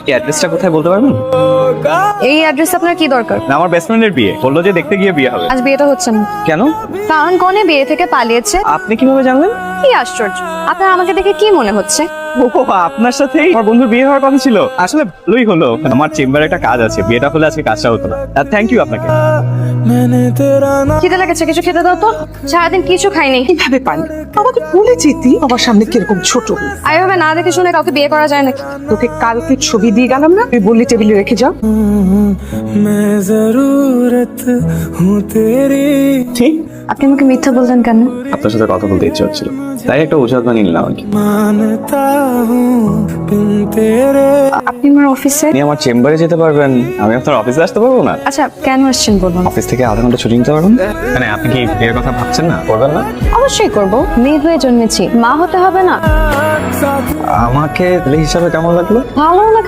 এই অ্যাড্রেসটা কোথায় বলতে পারবেন? এই অ্যাড্রেস আপনার কি দরকার? না, আমার বেস্ট ফ্রেন্ডের বিয়ে, বললো যে দেখতে গিয়ে বিয়ে হবে। আজ বিয়েটা হচ্ছে না। কেন? কারণ কনে বিয়ে থেকে পালিয়েছে। আপনি কিভাবে জানলেন? কি আশ্চর্য, আপনার আমাকে দেখে কি মনে হচ্ছে? ও, আপনার সাথেই আমার বন্ধুর বিয়ে হওয়ার কথা ছিল। আসলে ভালোই হলো, আমার চেম্বারে একটা কাজ আছে, বিয়েটা হলে আজকে কাজটা হতো না। থ্যাংক ইউ আপনাকে। খিদে লেগেছে, কিছু খেতে দাও তো। সারাদিন কিছু খাইনি। কিভাবে পারলি? আমাকে ভুলে যেতি। আমার সামনে কিরকম ছোট। আর এভাবে না দেখে শুনে কাউকে বিয়ে করা যায় নাকি? তোকে কালকে ছবি দিয়ে গেলাম না, তুই বললি টেবিলে রেখে যাও। ঠিক, আপনি আমাকে মিথ্যা বললেন কেন? আপনার সাথে কথা বলতে ইচ্ছে হচ্ছিল, তাই একটা অজুহাত বানিয়ে নিলাম আর কি। আপনি আমার অফিসে? আপনি আমার চেম্বারে যেতে পারবেন, আমি আপনার অফিসে আসতে পারবো না? আচ্ছা, কেন আসছেন বলুন। অফিস থেকে আধা ঘন্টা ছুটি নিতে পারবেন? মানে আপনি কি বিয়ের কথা ভাবছেন না, করবেন না? অবশ্যই করব, মেয়ে হয়ে জন্মেছি, মা হতে হবে না? আমাকে ছেলে হিসাবে কেমন লাগলো? ভালো না